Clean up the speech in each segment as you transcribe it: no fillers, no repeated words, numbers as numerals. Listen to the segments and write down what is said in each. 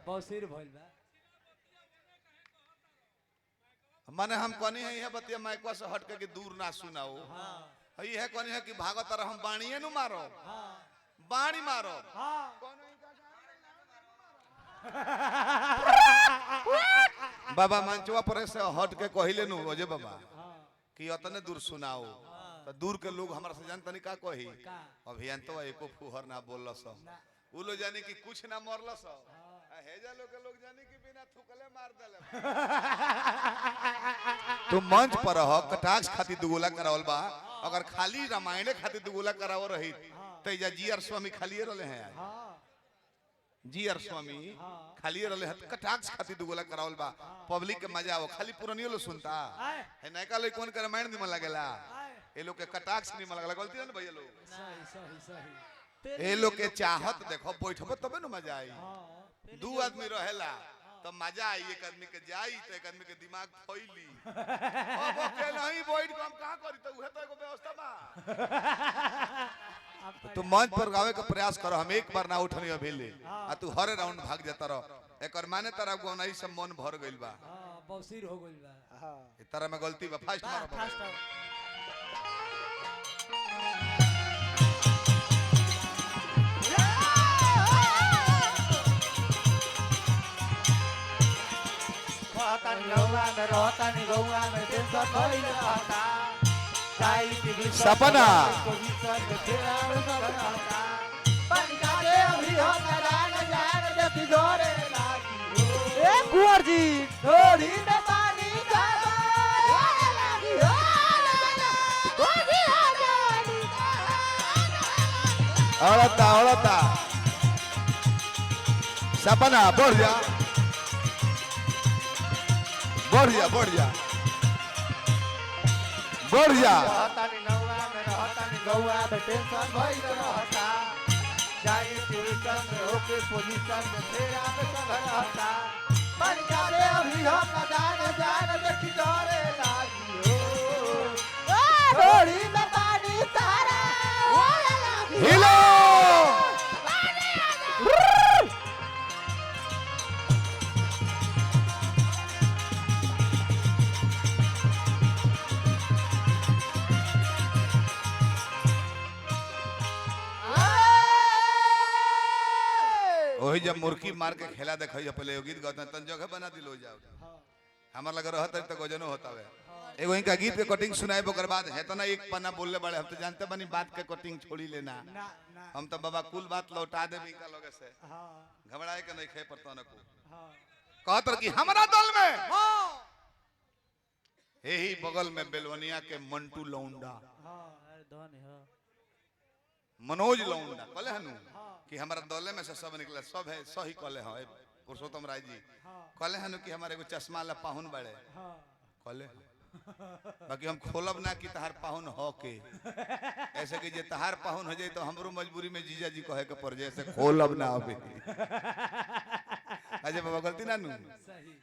बौसीर भइल बा माने हम कहनी है यह बतिया माइकवा से हट के दूर ना सुनाओ। हां यह कहनी है कि भागत रह हम बाणीए नु मारो। हां बाणी मारो। हां बाबा मंचवा पर से हट के कहिले नु ओजे बाबा कि अतने दूर सुनाओ तो दूर के लोग हमरा से जानतनी का कही अभियंतो एको फुहर ना बोलस उ लो जानी कि कुछ ना मरलस हेजा लोग जानी कि बिना थुकले मार देले। तू मंच पर हो कटाक्ष खाती दुगोला करावल बा अगर खाली रामायण खाती दुगोला कराव रही त इजा जीआर स्वामी खाली रहले हैं। जीआर स्वामी खाली रहले हैं कटाक्ष खाती दुगोला करावल बा पब्लिक के मजा आओ खाली पुरानियो लो सुनता है नयका लोग कौन के रामायण निमन लागेला ए लोग के कटाक्ष निमन लागला गलती न भैया लोग सही सही सही ए लोग के चाहत देखो बैठबो तबे न मजा आई। दू आदमी रहेला तो मजा आई एक आदमी के जाई तो एक आदमी के दिमाग फैली अब अकेले ही बैठ के हम का करी तो उहे तो एगो व्यवस्था बा। तू मंच पर गावे का प्रयास करो हम एक बार ना उठनी अभी आ तू हर राउंड भाग जाता रह एकर माने तारा गौनाई से मन भर गइल बा। हां बौसीर हो गइल बा हां ए तारा में गलती बा फास्ट मारो फास्ट सपना कुंवर जी ढोरी में पानी औरता सपना बढ़ जा बढ़ जा बढ़ जा बढ़ जा रहतानी नौवा में रहतानी गौवा में टेंशन भइल रहता जाई ट्यूशन में होके पोजीशन में तेरा में सब रहता बन जाले अभी हम जान देखी डरे लागी हो डोरी में पानी सारा हिलो वही जब मुर्की मार के खेला देखा पहले गीत गाते तन जगह बना दिलो जाओ हमार लगे रहता तो गजनो होता है एगो इनका गीत के कटिंग सुनाए ओकर बाद है तो ना एक पन्ना बोलले बड़े हम तो जानते बनी बात के कटिंग छोड़ी लेना हम तो बाबा कुल बात लौटा दे इनका लगे से घबराए के नहीं खे पड़ता न को कहत कि हमरा दल में यही बगल में बेलवनिया के मंटू लौंडा मनोज लौंडा कहले हनु कि हमारा दौले में से सब निकले सब है सही कहले हैं पुरुषोत्तम राय जी कहले हनु कि हमारे एगो चश्मा ला पाहुन बड़े कहले बाकी हम खोलब ना कि तहार पाहुन हो के ऐसे कि जे तहार पाहुन हो जाए तो हमरो मजबूरी में जीजा जी कहे के पड़ जाए ऐसे खोलब ना अबे अजय बाबा गलती ना नु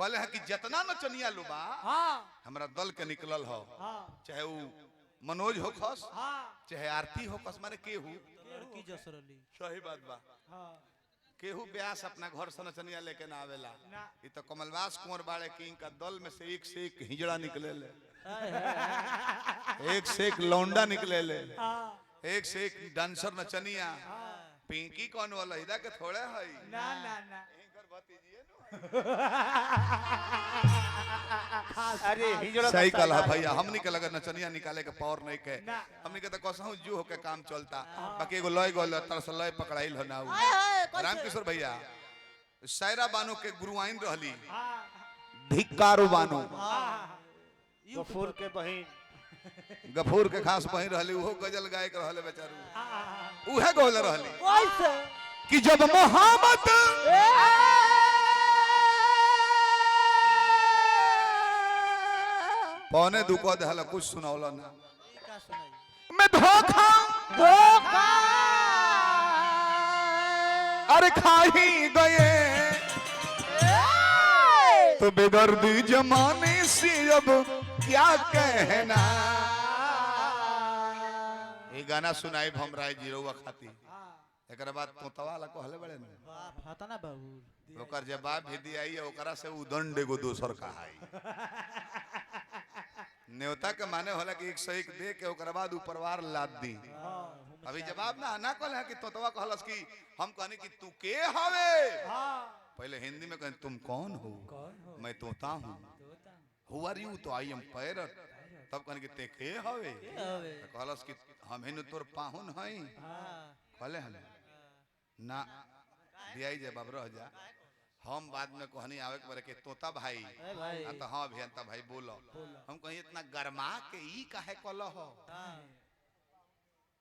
कहले है कि जितना नचनिया लोबा हमरा दल के निकलल हो चाहे वो मनोज हो खस चाहे आरती हो खस माने केहू की जसरली सही बात बा केहू ब्यास अपना घर से नचनिया लेके ना आवेला ई तो कमलवास कुंवर बाड़े की इनका दल में से एक हिजड़ा निकले ले एक से एक लौंडा निकले ले एक से एक डांसर नचनिया पिंकी कौन वाला हिदा के थोड़े है ना ना ना अरे हिजड़ा सही कल है भैया हमनी के लगे नचनिया निकाले के पावर नहीं के हमनी के तो कसहू जो होके काम चलता बाकी एगो लय गोल तरस लय पकड़ाइल हो ना रामकिशोर भैया शायरा बानो के गुरुआइन रहली धिक्कारो बानो गफूर के बहिन गफूर के खास बहिन रहली वो गजल गायक रहले बेचारू उहे गोल रहली कैसे कि जब मोहब्बत पौने दू को दहला कुछ सुनावला ना का सुनाई मैं धोखा धोखा अरे खा ही गए तो बेदर्दी जमाने से अब क्या कहना। ये गाना सुनाई भमराय जीरोवा खाती एकरा बाद तोतवा वाला कहले बड़े न बाप हता ना बाबू ओकर जवाब भी दियाई ओकरा से उदंड एगो दोसर कहाई न्योता के माने होला कि 101 दे के ओकरा बाद ऊपरवार लाद दी अभी जवाब ना कहले कि तोतवा कहलस कि हम कहनी कि तू के हवे पहले हिंदी में कहन तुम कौन हो मैं तोता हूँ हु आर यू तो आई एम पैरट तब कहन कि ते के हवे कहलस कि हम हिन तोर पाहुन हई कहले हन ना दियाई जवाब रह जा हम बाद में कहनी आवे के बारे के तोता भाई आ तो हां अभियंता भाई बोलो हम कहीं इतना गरमा के ई काहे कहलो हो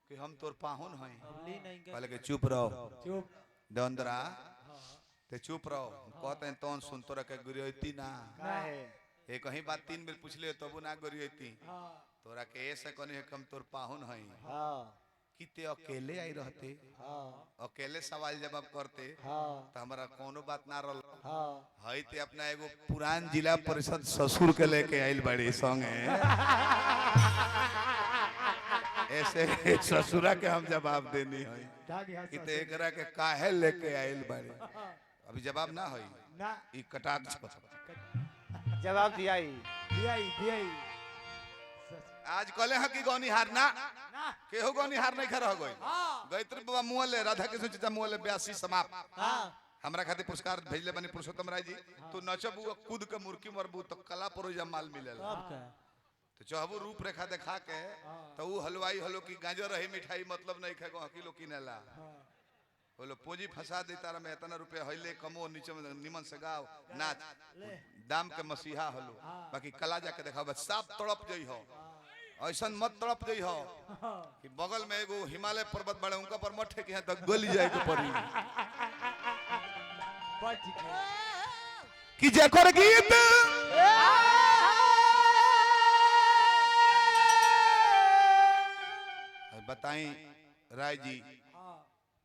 कि हम तोर पाहुन हई कहले के चुप रहो दंदरा ते चुप रहो कहते हैं तोन सुन तोरा के गुरियती ना एक कहीं बात 3 बेर पूछले तबो ना गुरियती तोरा के ऐसे कहनी हम तोर पाहुन हई कि ते अकेले आई रहते अकेले सवाल जवाब करते तो हमारा कोनो बात ना रल हई ते अपना एगो पुरान जिला परिषद ससुर के लेके आइल बड़ी संगे ऐसे ससुरा के हम जवाब देनी है कि ते एकरा के काहे लेके आइल बड़ी अभी जवाब ना होई ना ई कटाक्ष जवाब दियाई आज कहले हैं कि गौनी हार ना केहू गौनी हार नहीं खा रह गई गायत्री बाबा मुअले राधा कृष्ण चाचा मुअले 82 समाप्त हमरा खातिर पुरस्कार भेजले बनी पुरुषोत्तम राय जी तू नचबू कूद के मुर्की मरबू तो कला परोजा माल मिलेला तो चाहबू रूप रेखा दिखा के तो ऊ हलवाई हलो की गाजर रही मिठाई मतलब नहीं खाएगो किलो किनेला बोलो पूंजी फंसा दे तारा में इतना रुपया हइले कमो नीचे में निमन से गाओ नाच दाम के मसीहा हलो बाकी कला जाके दिखाओ बस साफ तड़प जई हो ऐसा मत तड़प जई हो कि बगल में एगो हिमालय पर्वत बड़े उनका पर मठे के तक गली जाए के पड़ी कि जेकर गीत बताई राय जी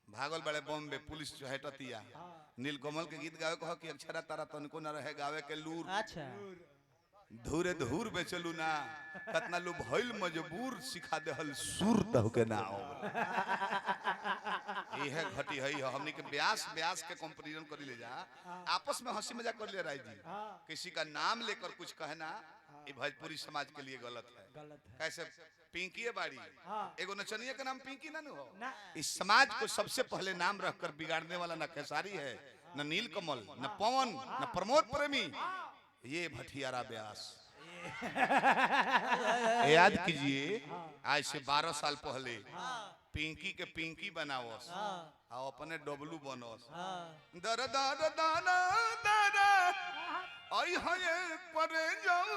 भागल बड़े बॉम्बे पुलिस जो है टतिया नीलकमल के गीत गावे कहो कि अक्षरा तारा तनको न रहे गावे के लूर अच्छा धूरे धूर बेचलू ना कतना लो भइल मजबूर सिखा देहल सुर तह के ना हो ये है घटी है हमनी के ब्यास के कंपैरिजन कर ले जा आपस में हंसी मजाक कर ले राय जी किसी का नाम लेकर कुछ कहना ये भोजपुरी समाज के लिए गलत है कैसे पिंकी बाड़ी एगो नचनिया का नाम पिंकी ना हो इस समाज को सबसे पहले नाम रखकर बिगाड़ने वाला न खेसारी है न नीलकमल न पवन न प्रमोद प्रेमी ये भटियारा ब्यास याद कीजिए आज से 12 साल पहले पिंकी के पिंकी बनावस और अपने डबलू बनोस दर दर दाना दाना आई है परे जाऊ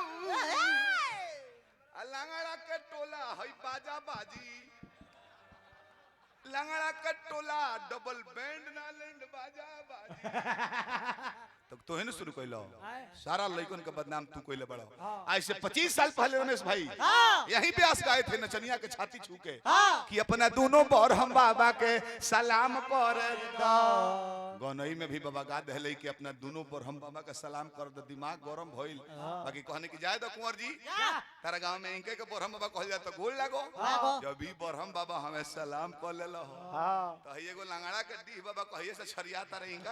लंगड़ा के टोला हई बाजा बाजी लंगड़ा के टोला डबल बैंड ना लैंड बाजा बाजी तो है ना शुरू कैलो सारा लइकन का बदनाम तू कैले बड़ा आज से 25 साल पहले रमेश भाई यही ब्यास गाए थे नचनिया के छाती छू के कि अपना दोनों बर हम बाबा के सलाम कर दो गनई में भी बाबा गा दहले कि अपना दोनों बर हम बाबा के सलाम कर दो दिमाग गरम भइल बाकी कहने की जाए दो कुंवर जी तारा गांव में इनके के बरहम बाबा कहल जाए तो गोल लागो जब भी बरहम बाबा हमें सलाम कर लेलो तो हई एगो लंगड़ा के डी बाबा कहिए से छरिया तारे इनका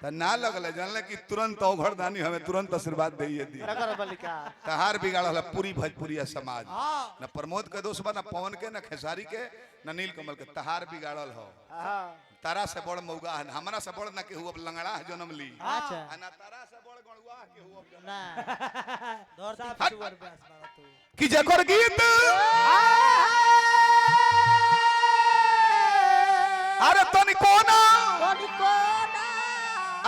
तो ना लगले जानले कि तुरंत औघड़दानी हमें तुरंत आशीर्वाद दइए दी तहार बिगाड़ल पूरी भोजपुरिया समाज न प्रमोद के दोस्त बा न पवन के न खेसारी के न नीलकमल के तहार बिगाड़ल हो तारा से बड़ मौगा है हमरा से बड़ ना के हुआ लंगड़ा जन्म ली अच्छा ना तारा से बड़ गणुआ के हुआ ना धरती पर ब्यास बाबा तू कि जकर गीत अरे तनी कोना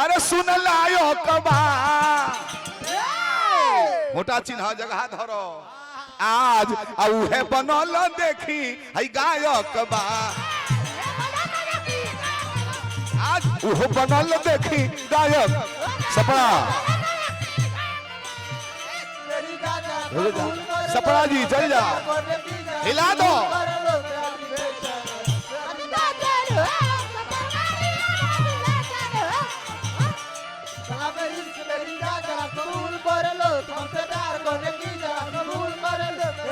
अरे सुन लायो कबा मोटा चिन्ह जगह धरो आज औहे बनल देखी हई गायक बा आज उहो बनल देखी गायक सपना सपना जी चल जा हिला दो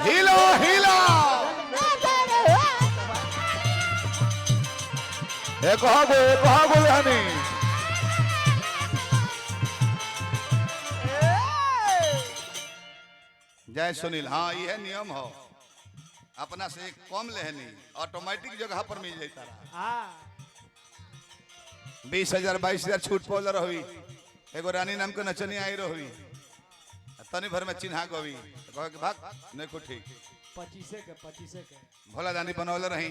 हिलो हिलो कहा गो हनी जय सुनील। हाँ ये नियम हो अपना से एक कम लेहनी ऑटोमेटिक जगह पर मिल जाता रहा। 20,000 22,000 छूट पौल रही एगो रानी नाम के नचनी आई रही तनी भर में चिन्हा गवी कहे कि भाग नहीं को ठीक 25 के भोला दानी बनौले रही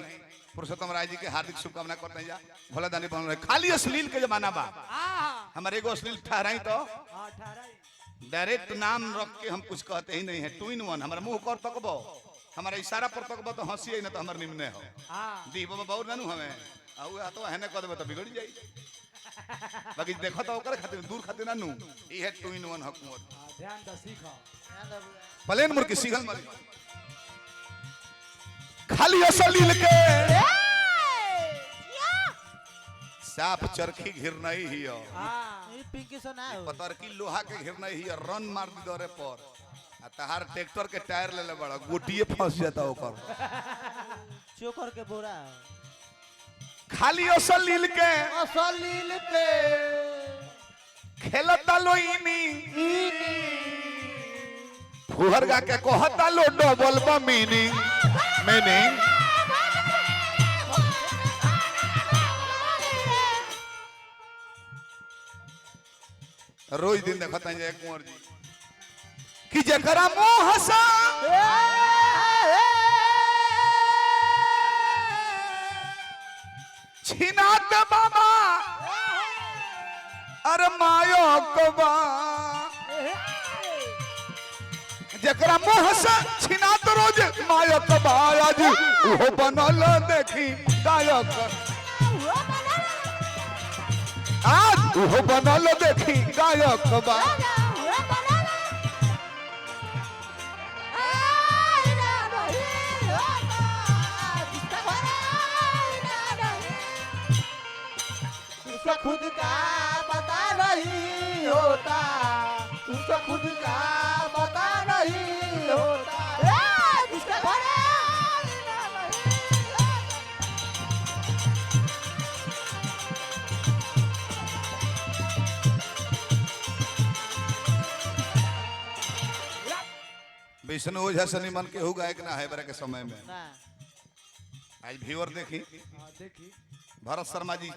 पुरुषोत्तम राय जी के हार्दिक शुभकामना करते हैं जा भोला दानी बनौले खाली अश्लील के जमाना बा हमारे एगो अश्लील ठहराई तो डायरेक्ट नाम रख के हम कुछ कहते ही नहीं है 2 in 1 हमारा मुंह कर तकबो हमारा इशारा पर तकबो तो हंसी है ना तो हमार निम्ने हो दी बाबा बहुत नानू हमें आउ तो है कह देबो तो बिगड़ जाई बाकी देखो तो ओकर खातिर दूर खातिर नानू ई है 2 in 1 हुकूमत ध्यान द सीखो प्लेन मुर्गी सीखल मर खाली अश्लील के साफ चरखी घिरनई ही हो पिंकी सोना पतर की लोहा के घिरनई ही रन मार दी दरे पर तहार ट्रैक्टर के टायर ले ले बड़ा गोटिए फंस जाता ओकर चोकर के बोरा खाली अश्लील के खेलता लो इनी फुहरगा के कहता लो डबल बा मीनिंग रोज दिन देखता है कुंवर जी कि जकरा मुंह हसा छिनात बाबा अरे मायो कबा जकरा मुंह से छिनात रोज मायो कबा आज वो बनल देखी गायक आज वो बनल देखी गायक बा खुद का पता नहीं होता उसको खुद का पता नहीं होता जिसका विष्णु ओझा सनी मन के हो गायक ना है बरे के समय में आज व्यूअर देखी देखी भरत शर्मा जी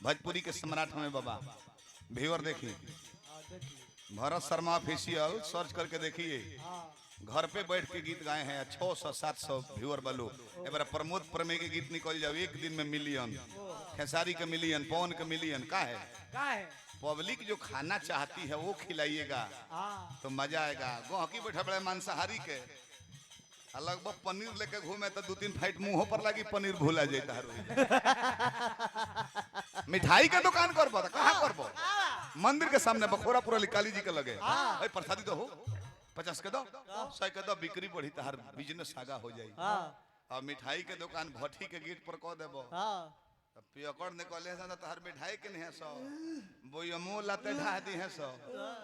भोजपुरी के सम्राट हमें बाबा व्यूअर देखी भरत शर्मा ऑफिशियल सर्च करके देखिए घर पे बैठ के गीत गाए हैं 600-700 व्यूअर वालों एक बार प्रमोद प्रमे के गीत निकल जाओ एक दिन में मिलियन खेसारी का मिलियन पवन का मिलियन का है पब्लिक जो खाना चाहती है वो खिलाइएगा तो मजा आएगा गोहकी बैठा बड़े मांसाहारी के लगभग पनीर लेके घूमे तो 2-3 फाइट मुंह पर लगी पनीर भूला जाता है मिठाई के दुकान करबो त कहां करबो मंदिर के सामने बखोरापुर वाली काली जी के लगे ए प्रसादी दो 50 के दो 100 के दो बिक्री बढ़ी तहार बिजनेस आगा हो जाई और मिठाई के दुकान भट्टी के गेट पर कह देबो तब पियकड़ ने कहले सन तहार मिठाई के नहीं सो बोई मुंह लाते ढा दी है सो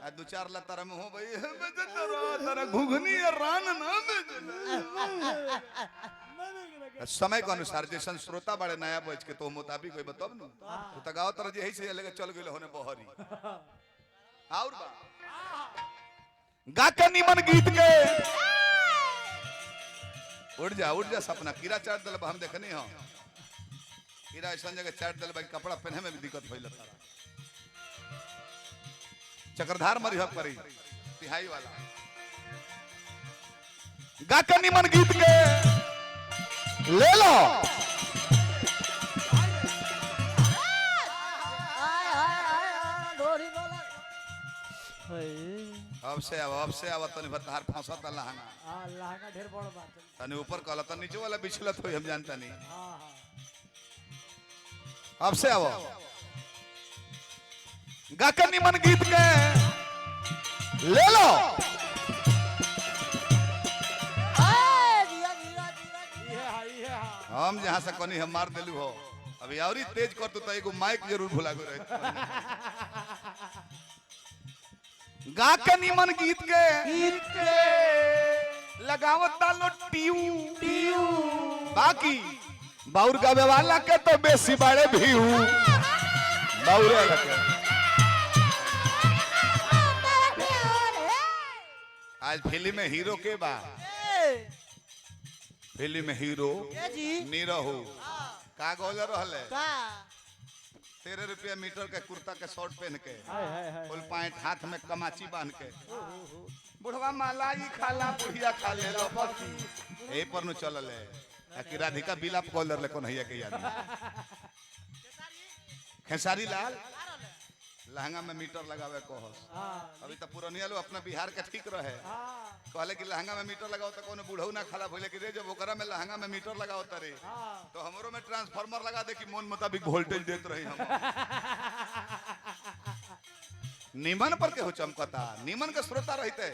आ 2-4 लतर मुंह भई तेरा घुघनी रान ना समय के अनुसार जैसन श्रोता बड़े नया बज के तो मुताबिक कोई बताब न तो तगाव तरह जे है से लेके चल गेल होने बहरी और बा गा के निमन गीत के उठ जा सपना कीड़ा चाट दल हम देखनी हो कीड़ा ऐसा जगह चाट दल भाई कपड़ा पहने में भी दिक्कत भइल तारा चक्रधार मरी हक करी तिहाई वाला गा के निमन गीत के ले लो अब से आवा तनी भतार फांसा त लहाना लहाना ढेर बड़ बात तनी ऊपर कहला त नीचे वाला बिछलत होई हम जानता नहीं अब से आओ गा के निमन गीत के ले लो हम जहां से कनी हम मार देलू हो अभी और ही तेज कर तो एगो माइक जरूर भुला गो रहे गा के निमन गीत के लगावत तालो टीयू बाकी बाउर गावे वाला के तो बेसी बड़े भी हूँ बाउरे लगे। आज फिल्म में हीरो के बा फिल्म में हीरो जी नीरहू का गोले रहले का 13 रुपया मीटर के कुर्ता के शर्ट पहन के हाय फुल पैंट हाथ में कमाची बांध के बुढ़वा मलाई खाला बुढ़िया खा ले लो पति ए पर नु चलल है कि राधिका बिलाप कॉलर ले कोन हैया के याद खेसारी लाल लहंगा में मीटर लगावे कहस अभी तो पुरनिया लोग अपना बिहार के ठीक रहे कहले कि लहंगा में मीटर लगाओ तो कोनो बुढ़ऊ ना खाला भइले कि रे जब ओकरा में लहंगा में मीटर लगाओ तरे तो हमरो में ट्रांसफार्मर लगा दे कि मन मुताबिक वोल्टेज देत रही हम निमन पर के हो चमकता निमन के श्रोता रहते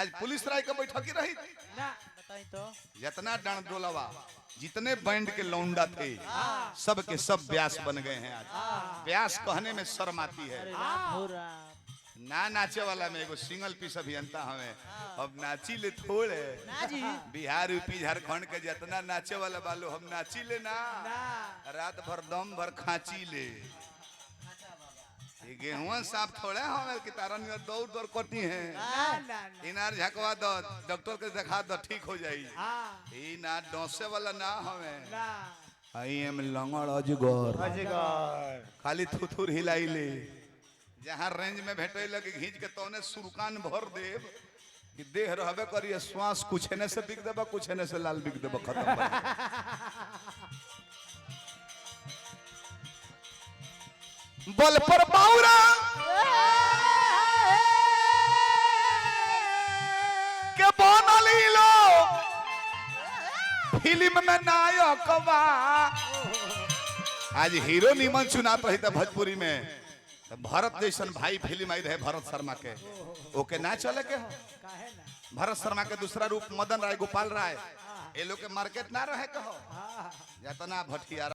आज पुलिस राय के बैठक ही रही ना बताई तो जितना डांड डोलावा जितने बैंड के लौंडा थे सब के सब व्यास बन गए हैं आज व्यास कहने में शर्म आती है अरे राम हो राम ना नाचे वाला में एगो सिंगल पीस अभियंता हमें अब नाची ले थोड़े ना जी बिहार यूपी झारखंड के जितना नाचे वाला बालो हम नाची ले ना रात भर दम भर खांची ले ये गेहुआ साफ थोड़े हमें कि तारन दौड़ दौड़ करती हैं ना इनार झकवा दो डॉक्टर के दिखा दो ठीक हो जाई ई ना डोसे वाला ना हमें ना आई एम लंगड़ अजगर अजगर खाली थुथुर हिलाई ले जहाँ रेंज में भेटे लगे घींच के तौने सुरकान भर देव कि देह रहबे करिए श्वास कुछ ने से बिक देबा कुछ ने से लाल बिक देबा खत्म बा। बल पर बाउरा के बनली लो फिल्म में नायक बा आज हीरो निमन चुनात रही था भोजपुरी में तो भरत जैसन भाई फिल्म आई रहे भरत शर्मा के ओके ना चले के हो काहे ना भरत शर्मा के दूसरा रूप मदन राय गोपाल राय ये लोग के मार्केट ना रहे कहो जितना भटियारा